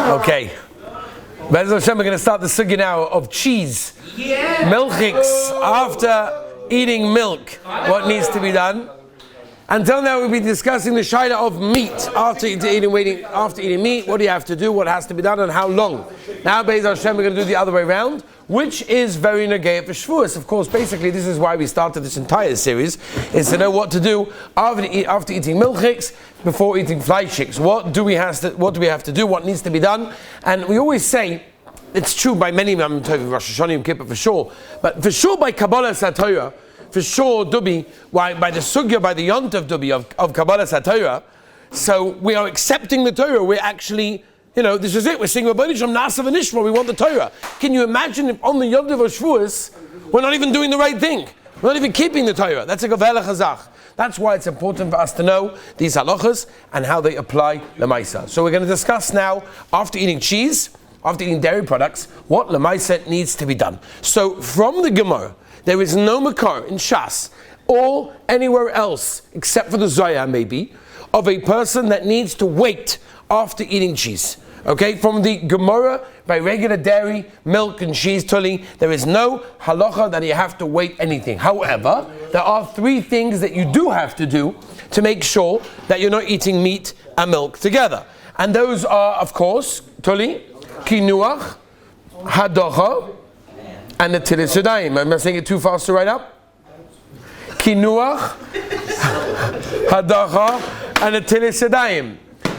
Okay. Bez Hashem, we're going to start the sugya now of cheese. Yeah. Milchiks, after eating milk, what needs to be done? Until now, we've been discussing the shaila of meat. After eating meat, what do you have to do? What has to be done, and how long? Now, Bez Hashem, we're going to do the other way around, which is very negay for Shavuos. Of course, basically, this is why we started this entire series, is to know what to do after eating milchiks, before eating fleischiks. What do we have to do? What needs to be done? And we always say, it's true by many, I'm talking Rosh Hashanah, Yom Kippur for sure, but for sure by Kabbalah Satayah, for sure Dubi, by the sugya, by the yont of Dubi of Kabbalah Satayah. So we are accepting the Torah. We're actually, this is it. We're saying Rabbeinu Shalom Na'aseh v'Nishma. We want the Torah. Can you imagine if on the Yom Tov of Shavuos we're not even doing the right thing? We're not even keeping the Torah. That's a gavela chazach. That's why it's important for us to know these halachas and how they apply lemaisa. So we're going to discuss now, after eating cheese, after eating dairy products, what lemaisa needs to be done. So from the Gemara, there is no makar in Shas or anywhere else except for the Zohar maybe of a person that needs to wait after eating cheese. Okay, from the Gemara, by regular dairy, milk and cheese tuli, there is no halacha that you have to wait anything. However, there are three things that you do have to do to make sure that you're not eating meat and milk together. And those are, of course, tuli, kinuach, hadocha, and the tilis yadayim. Am I saying it too fast to write up? Kinuach, hadacha, and the tilis yadayim.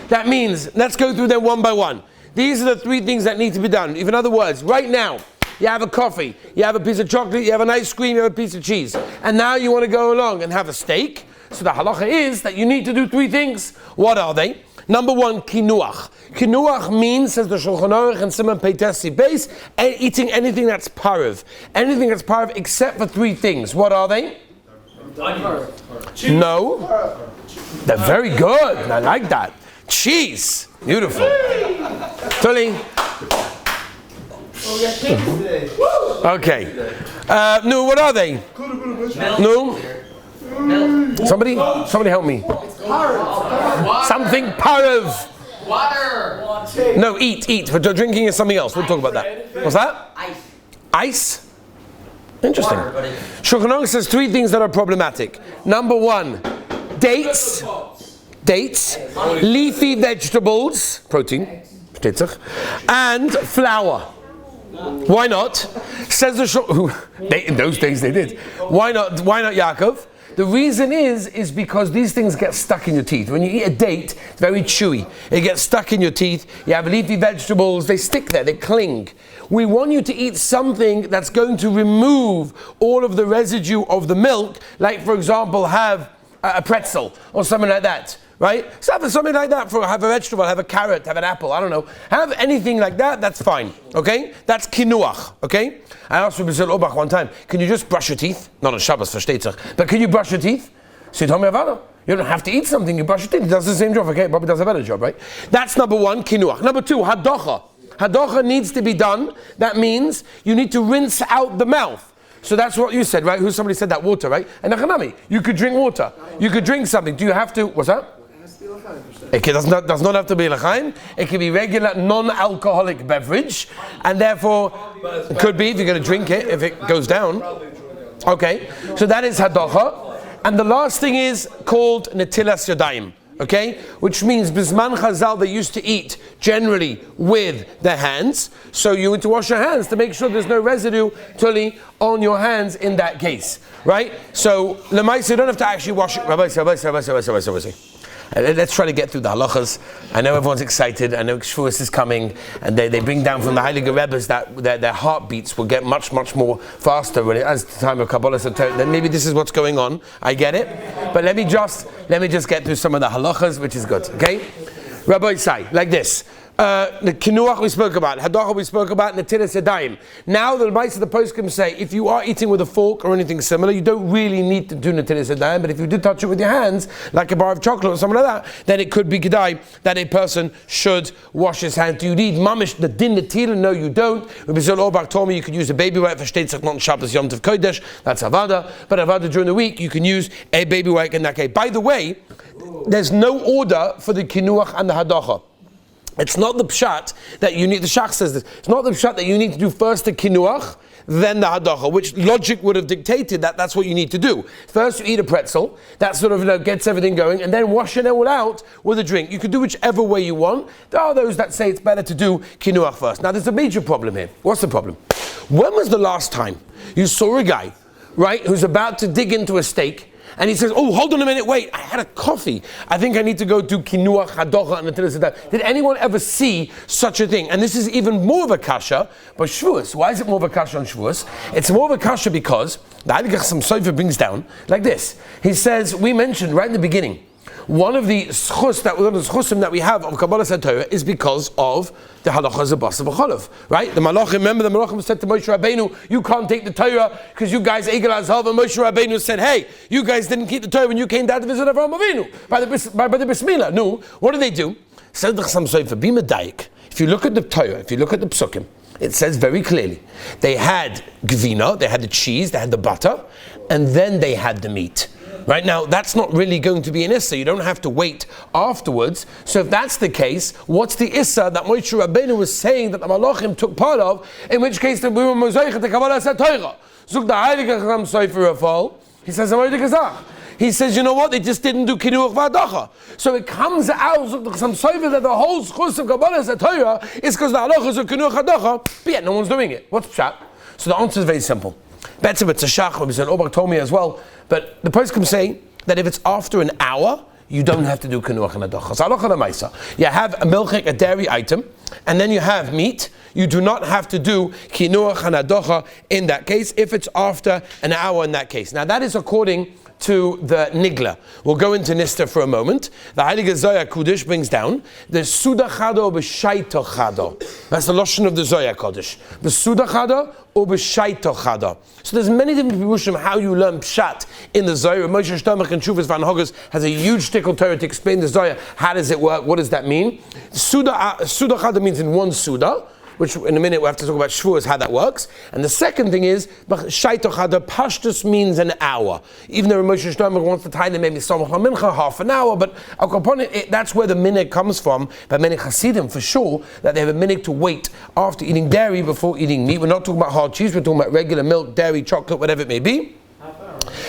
That means, let's go through them one by one. These are the three things that need to be done. In other words, right now, you have a coffee, you have a piece of chocolate, you have an ice cream, you have a piece of cheese. And now you want to go along and have a steak. So the halacha is that you need to do three things. What are they? Number one, kinuach. Kinuach means, says the Shulchan Aruch and Siman Peitesi base, eating anything that's parav. Anything that's parav except for three things. What are they? No. They're very good. I like that. Cheese. Beautiful. Tuli. Okay. No, what are they? No. Somebody help me. Something parav. Water. No, eat. But drinking is something else. We'll talk about that. What's that? Ice. Interesting. Shulchan Aruch says three things that are problematic. Number one, dates, leafy vegetables, protein, and flour. Why not? Says the Shulchan. In those days they did. Why not, Yaakov? The reason is because these things get stuck in your teeth. When you eat a date, it's very chewy. It gets stuck in your teeth. You have leafy vegetables, they stick there, they cling. We want you to eat something that's going to remove all of the residue of the milk, like for example, have a pretzel or something like that. Right? So have something like that, have a vegetable, have a carrot, have an apple, I don't know. Have anything like that, that's fine. Okay? That's kinuach. Okay? I asked Rabbi Zil Obach one time, can you just brush your teeth? Not on Shabbos, versteht sich. But can you brush your teeth? So he told me, you don't have to eat something, you brush your teeth. He does the same job, okay? Probably does a better job, right? That's number one, kinuach. Number two, hadocha. Hadocha needs to be done. That means you need to rinse out the mouth. So that's what you said, right? Somebody said that, water, right? And Nachanami, you could drink water. You could drink something. Do you have to, what's that? It does not have to be l'chaim. It can be regular non-alcoholic beverage, and therefore it could be if you're going to drink it if it goes down. Okay, so that is hadocha, and the last thing is called netilas yadayim. Okay, which means bisman chazal they used to eat generally with their hands, so you need to wash your hands to make sure there's no residue tuli on your hands in that case, right? So lemaisa you don't have to actually wash it. Rabbi. Let's try to get through the halachas. I know everyone's excited. I know Kashrus is coming, and they bring down from the Heilige Rebbes that their heartbeats will get much more faster when as the time of Kabbalah. Then maybe this is what's going on. I get it, but let me just get through some of the halachas, which is good. Okay, Rabbi Isai, like this. The kinuach we spoke about, hadacha we spoke about, netilas yadayim. Now the advice of the poskim say, if you are eating with a fork or anything similar, you don't really need to do netilas yadayim, but if you did touch it with your hands, like a bar of chocolate or something like that, then it could be kedai that a person should wash his hands. Do you need mamish the din netila? No, you don't. Rabbi Zil Orbach told me you could use a baby wipe for shtetzach not Shabbos Yom Tov Kodesh. That's avada, but avada during the week you can use a baby wipe in that case. By the way, there's no order for the kinuach and the hadacha. It's not the pshat that you need, the Shach says this, it's not the pshat that you need to do first the kinuach, then the hadacha, which logic would have dictated that that's what you need to do. First you eat a pretzel, that sort of gets everything going, and then wash it all out with a drink. You could do whichever way you want. There are those that say it's better to do kinuach first. Now there's a major problem here. What's the problem? When was the last time you saw a guy, right, who's about to dig into a steak, and he says, oh, hold on a minute, wait, I had a coffee. I think I need to go do kinuach, hadocha, and that. Did anyone ever see such a thing? And this is even more of a kasha, but Shavuos. Why is it more of a kasha on Shavuos? It's more of a kasha because the Heilige Chassam Sofer brings down like this. He says, we mentioned right in the beginning, one of the schusim that we have of Kabbalah Torah is because of the halachas of Basa v'Cholav, right? The Malachim, remember the Malachim said to Moshe Rabbeinu, you can't take the Torah because you guys Egel Azhav, and Moshe Rabbeinu said, hey, you guys didn't keep the Torah when you came down to visit Avraham Avinu by the Bris Milah. No, what do they do? Said the Chassam Sofer, be medayik. If you look at the Torah, if you look at the Psukim, it says very clearly, they had gvina, they had the cheese, they had the butter, and then they had the meat. Right now, that's not really going to be an issa. You don't have to wait afterwards. So if that's the case, what's the issa that Moshe Rabbeinu was saying that the Malachim took part of? In which case, we were mozaich the Kabbalah Torah. Zug the Heilige Chassam Sofer Rafal. He says, he says, you know what? They just didn't do kinuach v'adacha. So it comes out of the Chassam Sofer that the whole schus of Kabbalah Torah is because the halachas of kinuach v'adacha. But yet, no one's doing it. What's pshat? So the answer is very simple. Better it's a shach. Rabbi Orbach told me as well. But the poskim say that if it's after an hour, you don't have to do kinuach and hadacha. So halacha l'maisa, you have a milchik, a dairy item, and then you have meat. You do not have to do kinuach and hadacha in that case if it's after an hour in that case. Now that is according to the Nigla. We'll go into Nista for a moment. The Heilige Zohar Kodesh brings down the Suda Chado b'Shaito Chado. That's the Lashon of the Zohar Kodesh. The Suda Chado or b'Shaito Chado. So there's many different perushim how you learn pshat in the Zohar. Moshe Shtomach and Shuvas Van Hoggers has a huge tickle Torah to explain the Zohar. How does it work? What does that mean? Suda Chado means in one Suda, which in a minute we'll have to talk about Shavuos, how that works. And the second thing is, Shaitochada Pashtus means an hour. Even though Moshe Shtomach wants to tie them maybe Samach HaMincha, half an hour, but that's where the minhag comes from, by many Hasidim for sure, that they have a minhag to wait after eating dairy before eating meat. We're not talking about hard cheese, we're talking about regular milk, dairy, chocolate, whatever it may be.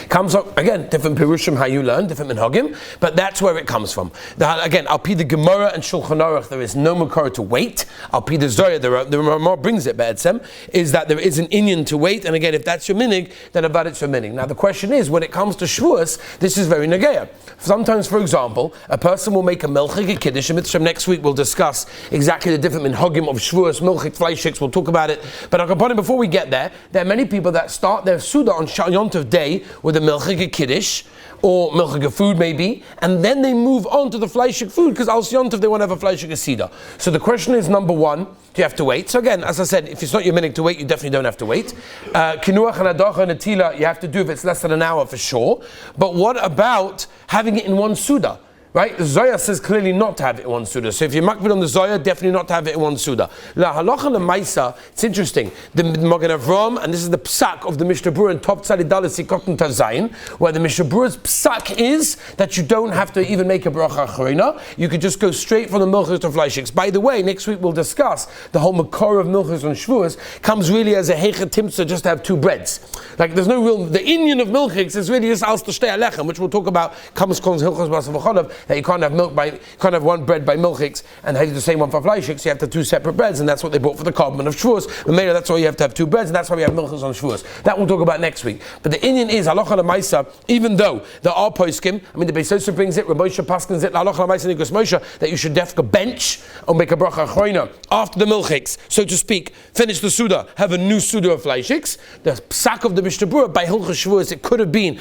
Comes up, again, different pirushim, how you learn, different minhagim, but that's where it comes from. Again, Al Pi the Gemara and Shulchan Aruch, there is no makor to wait. Al Pi the Zohar, the Ramah brings it, Be'etzem, is that there is an inyan to wait, and again, if that's your minig, then about it's your minig. Now the question is, when it comes to Shavuos, this is very negeya. Sometimes, for example, a person will make a milchik, a kiddush, and next week we'll discuss exactly the different minhagim of Shavuos, milchik, fleishiks, we'll talk about it, but before we get there are many people that start their Suda on Yom Tov day with a milchik kiddush or milchik food maybe, and then they move on to the fleishik food because al Yom Tov they want to have a fleishik sida. So the question is, number one, do you have to wait? So again, as I said, if it's not your minute to wait, you definitely don't have to wait. Kinuach and hadacha and atila, you have to do if it's less than an hour for sure. But what about having it in one suda? Right? The Zohar says clearly not to have it in one Suda. So if you're makbid on the Zohar, definitely not to have it in one Suda. La halacha lemaisa, it's interesting. The Magen Avram, and this is the psak of the Mishnah Berurah in Top Tzadi Dalet Sikot Tazayin, where the Mishnah Berurah's psak is that you don't have to even make a bracha acharina. You could just go straight from the milchus to fleishiks. By the way, next week we'll discuss the whole makor of milchus on Shavuos comes really as a heicha timtza just to have two breads. Like there's no real, the inyan of milchiks is really just als to shtei alechem, which we'll talk about, comes hilchos basa v'chodav, that you can't have one bread by milchiks and have the same one for fleishiks. You have to have two separate breads, and that's what they brought for the carbon of Shavuos. But maybe that's why you have to have two breads, and that's why we have milchus on Shavuos. That we'll talk about next week. But the inyan is halacha lemaisa. Even though there are poskim, I mean the Beis Yosef brings it, Rabbi Moshe paskins it, halacha lemaisa nikus Moshe, that you should defka bench or make a bracha achroina after the milchiks, so to speak. Finish the suda, have a new suda of fleishiks. The psak of the Mishnah Berurah by hilchos Shavuos, it could have been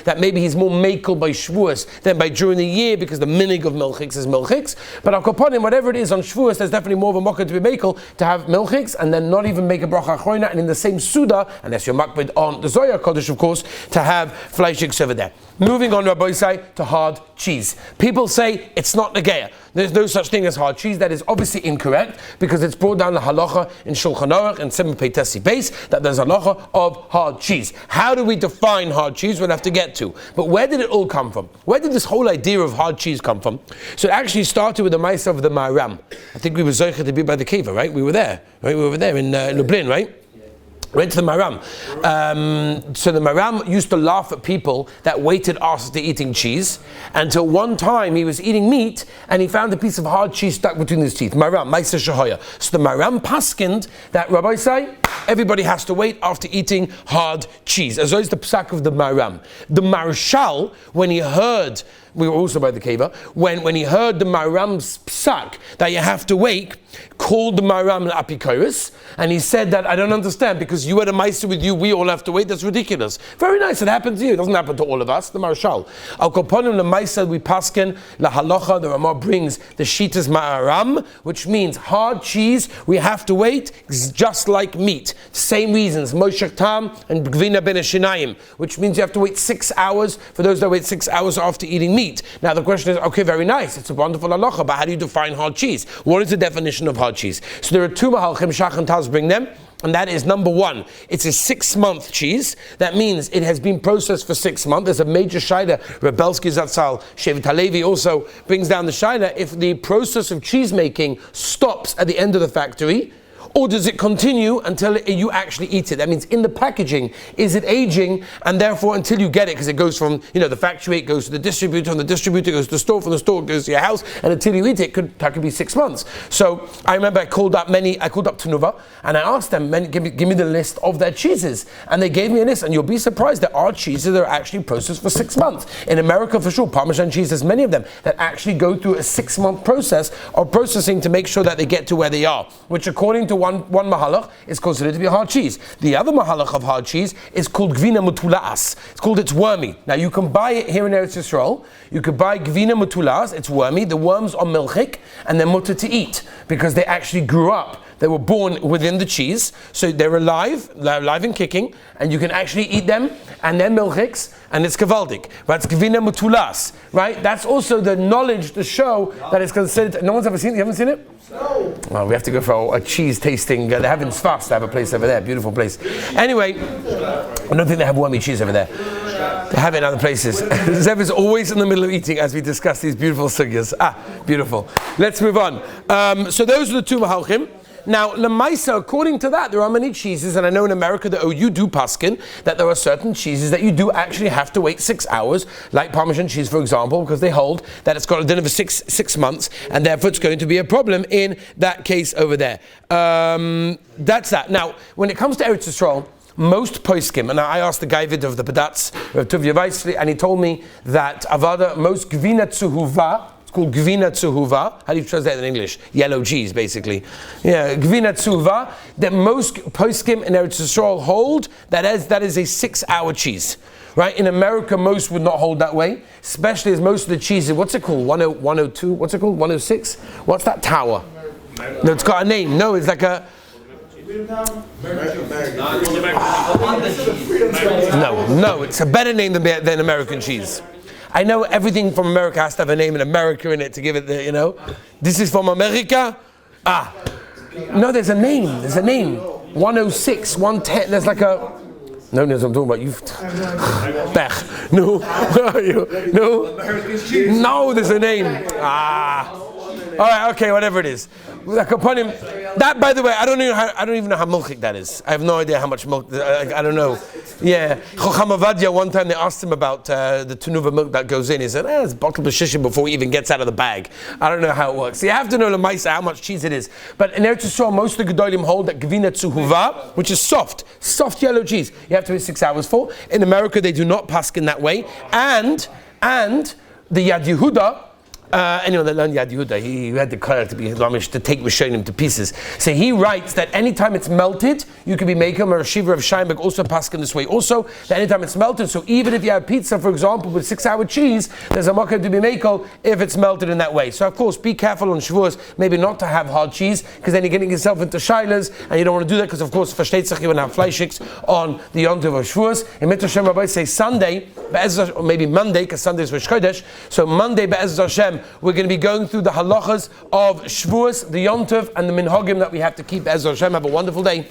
that maybe he's more makel by Shavuos than by during the year because the minig of milchiks is milchiks. But al kaponim, whatever it is on Shavuos, there's definitely more of a mocker to be makel to have milchiks and then not even make a bracha achroina, and in the same suda, unless you're makbid on the Zohar Kodesh, of course, to have fleishiks over there. Moving on, Rabbi Say, to hard cheese. People say it's not negeya. There's no such thing as hard cheese. That is obviously incorrect because it's brought down the halacha in Shulchan Aruch and Simon Peitesi base that there's a halacha of hard cheese. How do we define hard cheese? We'll have to get to. But where did it all come from? Where did this whole idea of hard cheese come from? So it actually started with the Ma'aseh of the Maharam. I think we were Zocher to be by the Kiva, right? We were there, right? We were over there in Lublin, right? Went to the Maram. So the Maram used to laugh at people that waited after eating cheese until one time he was eating meat and he found a piece of hard cheese stuck between his teeth. Maram, Ma'aseh Shahoya. So the Maram paskind that Rabbi say everybody has to wait after eating hard cheese. As always the psak of the Maram. The Marshal, when he heard, we were also by the Kiva, when he heard the Maram's psak that you have to wait, called the Maram Apikoris, and he said that I don't understand because you had a Meister with you, we all have to wait. That's ridiculous. Very nice. It happened to you. It doesn't happen to all of us. The Marshal. Al Koponim the Meister we paskin la halacha. The Ramah brings the Shitas Ma'aram, which means hard cheese. We have to wait, just like meat. Same reasons. Moshek Tam and Gvina ben Shinayim, which means you have to wait 6 hours for those that wait 6 hours after eating meat. Now the question is, okay, very nice. It's a wonderful halacha, but how do you define hard cheese? What is the definition of hard cheese? So there are two mahalchim, Shach and Taz bring them, and that is number one, it's a 6-month cheese. That means it has been processed for 6 months. There's a major shaila, Rebelsky Zatzal, Shevet Halevi also brings down the shaila, if the process of cheese making stops at the end of the factory, or does it continue until you actually eat it? That means in the packaging, is it aging? And therefore, until you get it, because it goes from the factory, it goes to the distributor, and the distributor goes to the store, from the store it goes to your house, and until you eat it, that could be 6 months. So I remember I called up Tenuva, and I asked them, give me the list of their cheeses, and they gave me a list. And you'll be surprised, there are cheeses that are actually processed for 6 months. In America, for sure, Parmesan cheese, there's many of them that actually go through a 6-month process of processing to make sure that they get to where they are, which according to one mahalach is considered to be hard cheese. The other mahalach of hard cheese is called gvina mutulaas. It's wormy. Now you can buy it here in Eretz Yisrael. You could buy gvina mutulaas. It's wormy. The worms are milchik and they're mutter to eat because they actually grew up. They were born within the cheese, so they're alive and kicking, and you can actually eat them, and they're milchiks, and it's kavaldik. But it's gvina mutulas, right? That's also the knowledge to show that it's considered. No one's ever seen it? You haven't seen it? No. Well, we have to go for a cheese tasting. They have in Sfas, they have a place over there, beautiful place. Anyway, I don't think they have wormy cheese over there. They have it in other places. Zev is always in the middle of eating as we discuss these beautiful sugyas. Beautiful. Let's move on. So those are the two mahalchim. Now, Lemaisa, according to that, there are many cheeses, and I know in America that you do paskin, that there are certain cheeses that you do actually have to wait 6 hours, like Parmesan cheese, for example, because they hold that it's got a dinner for six months, and therefore it's going to be a problem in that case over there. That's that. Now, when it comes to Eretz Yisrael, most poskim, and I asked the Gaivid of the Padatz, Tuvia Weissli, and he told me that Avada, most Gvina Tzuhuva, it's called Gvina Tzuhuva. How do you translate that in English? Yellow cheese, basically. Yeah, Gvina Tzuhuva, that most poskim in Eretz Yisrael hold, that is a 6-hour cheese. Right? In America, most would not hold that way, especially as most of the cheeses, what's it called? 102, what's it called? 106? What's that tower? No, it's got a name. No, it's like a... No, it's a better name than American cheese. I know everything from America has to have a name in America in it to give it the, This is from America? No, there's a name. 106, 110, there's like a... No, I'm talking about you. Bech. No, where are you? No, there's a name. All right, okay, whatever it is. That, by the way, I don't even know how milchik that is. I have no idea how much milk. I don't know. Yeah, Chocham Avadia. One time they asked him about the tenuva milk that goes in. He said, "It's bottled b'shishim before it even gets out of the bag." I don't know how it works. So you have to know l'maisa how much cheese it is. But in Eretz Yisrael, most of the gedolim hold that gvina tzuhuva, which is soft yellow cheese, you have to wait 6 hours for. In America, they do not paskin that way, and the Yad Yehuda. Anyone that learned Yad Yehuda, he had declared to be Lamish to take Rishonim to pieces. So he writes that anytime it's melted, you can be making or a shiva of Sheinberg also paskin this way. Also, that anytime it's melted, so even if you have pizza, for example, with 6-hour cheese, there's a makkah to be makel if it's melted in that way. So of course, be careful on Shavuos, maybe not to have hard cheese, because then you're getting yourself into shilas, and you don't want to do that, because of course, versteht sich, you want to have fleischiks on the Yontiv of Shavuos. And Mitzvah Hashem Rabbi say Sunday, or maybe Monday, because Sunday is Rosh Chodesh, so Monday, Be'ez Hashem, Hashem, we're going to be going through the halachas of Shavuos, the Yom Tov, and the minhagim that we have to keep. Ezra Hashem, have a wonderful day.